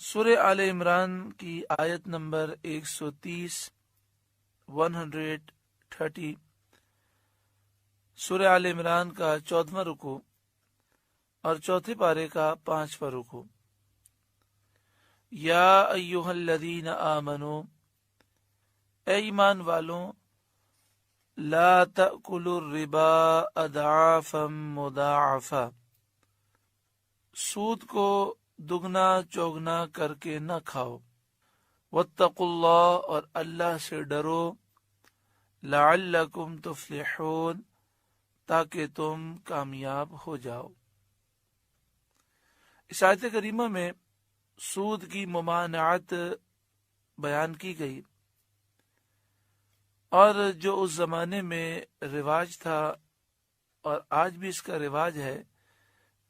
سورہ آل عمران کی آیت نمبر 130 130 سورہ آل عمران کا 14واں رکوع اور چوتھے پارے کا 5واں رکوع۔ یا ایھا الذین آمنوا، اے ایمان والوں، لا تأکلوا الربا اضعافا مضاعفا، سود کو دگنا چوگنا کر کے نہ کھاؤ۔ واتقوا اللہ، اور اللہ سے ڈرو، لعلکم تفلحون، تاکہ تم کامیاب ہو جاؤ۔ اس آیت کریمہ میں سود کی ممانعت بیان کی گئی، اور جو اس زمانے میں رواج تھا اور آج بھی اس کا رواج ہے،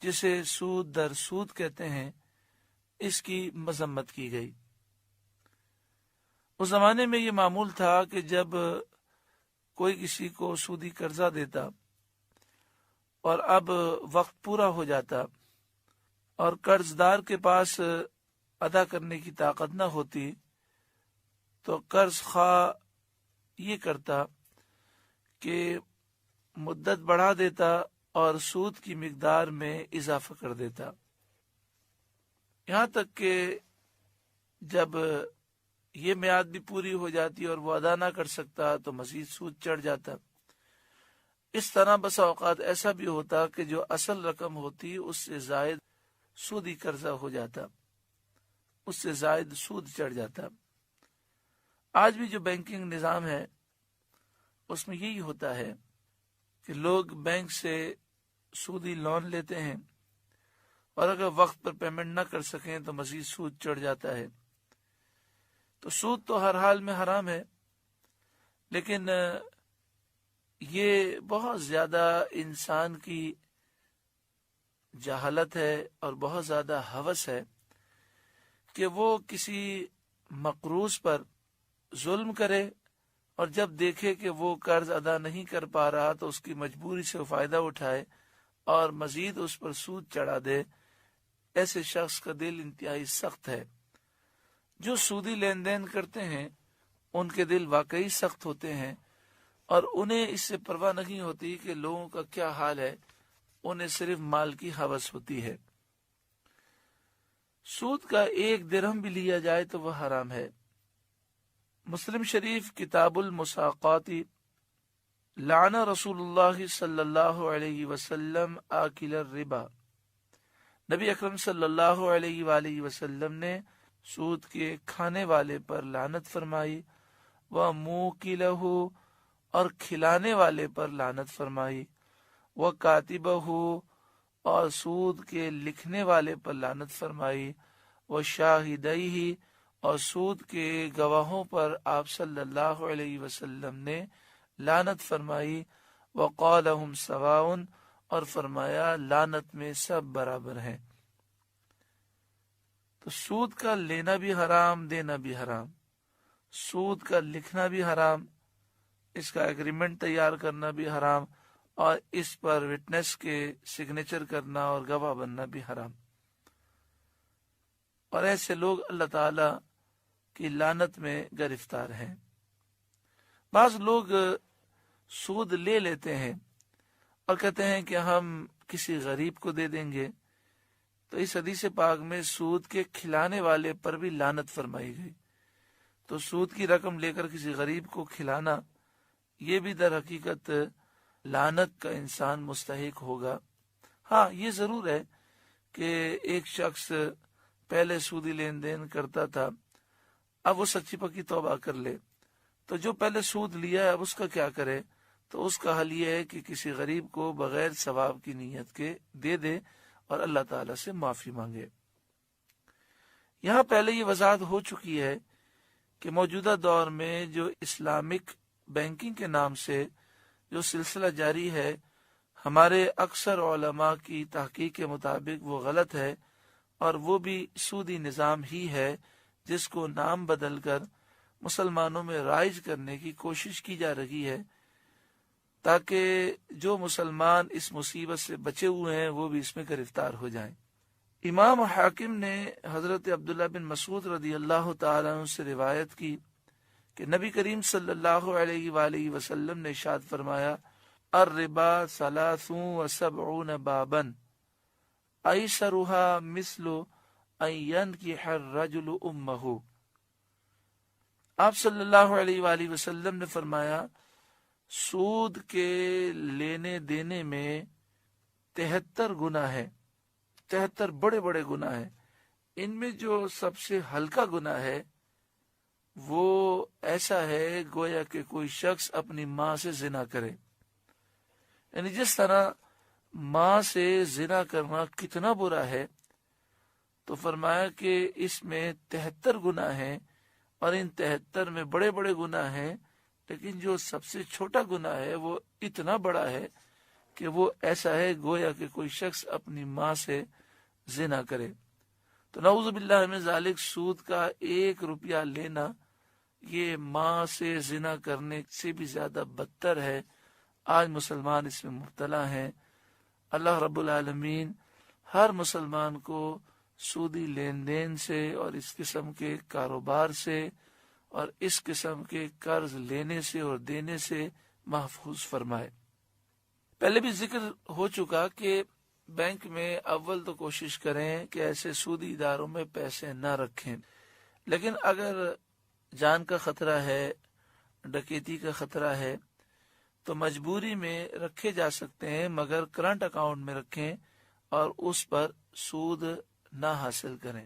جسے سود در سود کہتے ہیں، اس کی مذمت کی گئی۔ اس زمانے میں یہ معمول تھا کہ جب کوئی کسی کو سودی قرضہ دیتا اور اب وقت پورا ہو جاتا اور قرض دار کے پاس ادا کرنے کی طاقت نہ ہوتی، تو قرض خواہ یہ کرتا کہ مدت بڑھا دیتا اور سود کی مقدار میں اضافہ کر دیتا، یہاں تک کہ جب یہ میعاد بھی پوری ہو جاتی اور وہ ادا نہ کر سکتا تو مزید سود چڑھ جاتا۔ اس طرح بسا اوقات ایسا بھی ہوتا کہ جو اصل رقم ہوتی اس سے زائد سودی قرضہ ہو جاتا، اس سے زائد سود چڑھ جاتا۔ آج بھی جو بینکنگ نظام ہے اس میں یہی ہوتا ہے کہ لوگ بینک سے سودی لون لیتے ہیں، اور اگر وقت پر پیمنٹ نہ کر سکیں تو مزید سود چڑھ جاتا ہے۔ تو سود تو ہر حال میں حرام ہے، لیکن یہ بہت زیادہ انسان کی جہالت ہے اور بہت زیادہ ہوس ہے کہ وہ کسی مقروض پر ظلم کرے، اور جب دیکھے کہ وہ قرض ادا نہیں کر پا رہا تو اس کی مجبوری سے فائدہ اٹھائے اور مزید اس پر سود چڑھا دے۔ ایسے شخص کا دل انتہائی سخت ہے۔ جو سودی لین دین کرتے ہیں ان کے دل واقعی سخت ہوتے ہیں، اور انہیں اس سے پرواہ نہیں ہوتی کہ لوگوں کا کیا حال ہے، انہیں صرف مال کی ہوس ہوتی ہے۔ سود کا 1 درہم بھی لیا جائے تو وہ حرام ہے۔ مسلم شریف کتاب المساقات، لعن رسول اللہ صلی اللہ علیہ وسلم آکل الربا، نبی اکرم صلی اللہ علیہ وآلہ وسلم نے سود کے کھانے والے پر لعنت فرمائی، وَمُوكِلَهُ، اور کھلانے والے پر لعنت فرمائی، وَكَاتِبَهُ، اور سود کے لکھنے والے پر لعنت فرمائی، وَشَاهِدَيْهِ، اور سود کے گواہوں پر آپ صلی اللہ علیہ وسلم نے لعنت فرمائی، وَقَالَهُمْ سَوَاءٌ، اور فرمایا لعنت میں سب برابر ہیں۔ تو سود کا لینا بھی حرام، دینا بھی حرام، سود کا لکھنا بھی حرام، اس کا ایگریمنٹ تیار کرنا بھی حرام، اور اس پر وٹنس کے سگنیچر کرنا اور گواہ بننا بھی حرام۔ اور ایسے لوگ اللہ تعالی کی لعنت میں گرفتار ہیں۔ بعض لوگ سود لے لیتے ہیں اور کہتے ہیں کہ ہم کسی غریب کو دے دیں گے، تو اس حدیث پاک میں سود کے کھلانے والے پر بھی لعنت فرمائی گئی۔ تو سود کی رقم لے کر کسی غریب کو کھلانا، یہ بھی در حقیقت لعنت کا انسان مستحق ہوگا۔ ہاں، یہ ضرور ہے کہ ایک شخص پہلے سودی لین دین کرتا تھا، اب وہ سچی پکی توبہ کر لے، تو جو پہلے سود لیا ہے اب اس کا کیا کرے؟ تو اس کا حل یہ ہے کہ کسی غریب کو بغیر ثواب کی نیت کے دے دے اور اللہ تعالیٰ سے معافی مانگے۔ یہاں پہلے یہ وضاحت ہو چکی ہے کہ موجودہ دور میں جو اسلامک بینکنگ کے نام سے جو سلسلہ جاری ہے، ہمارے اکثر علماء کی تحقیق کے مطابق وہ غلط ہے، اور وہ بھی سودی نظام ہی ہے جس کو نام بدل کر مسلمانوں میں رائج کرنے کی کوشش کی جا رہی ہے، تاکہ جو مسلمان اس مصیبت سے بچے ہوئے ہیں وہ بھی اس میں گرفتار ہو جائیں۔ امام حاکم نے حضرت عبداللہ بن مسعود رضی اللہ تعالیٰ عنہ سے روایت کی کہ نبی کریم صلی اللہ علیہ وآلہ وسلم نے ارشاد فرمایا الربا 73 بابا ایسرها مثل ان ينكح الرجل امه۔ آپ صلی اللہ علیہ وآلہ وسلم نے فرمایا سود کے لینے دینے میں 73 گناہ ہے، 73 بڑے بڑے گناہ ہیں۔ ان میں جو سب سے ہلکا گناہ ہے وہ ایسا ہے گویا کہ کوئی شخص اپنی ماں سے زنا کرے، یعنی جس طرح ماں سے زنا کرنا کتنا برا ہے، تو فرمایا کہ اس میں 73 گناہ ہیں، اور ان 73 میں بڑے بڑے گناہ ہیں، لیکن جو سب سے چھوٹا گناہ ہے وہ اتنا بڑا ہے کہ وہ ایسا ہے گویا کہ کوئی شخص اپنی ماں سے زنا کرے۔ تو نعوذ باللہ من ذالک، سود کا 1 روپیہ لینا یہ ماں سے زنا کرنے سے بھی زیادہ بدتر ہے۔ آج مسلمان اس میں مبتلا ہیں۔ اللہ رب العالمین ہر مسلمان کو سودی لین دین سے اور اس قسم کے کاروبار سے اور اس قسم کے قرض لینے سے اور دینے سے محفوظ فرمائے۔ پہلے بھی ذکر ہو چکا کہ بینک میں اول تو کوشش کریں کہ ایسے سودی اداروں میں پیسے نہ رکھیں، لیکن اگر جان کا خطرہ ہے، ڈکیتی کا خطرہ ہے، تو مجبوری میں رکھے جا سکتے ہیں، مگر کرنٹ اکاؤنٹ میں رکھیں اور اس پر سود نہ حاصل کریں۔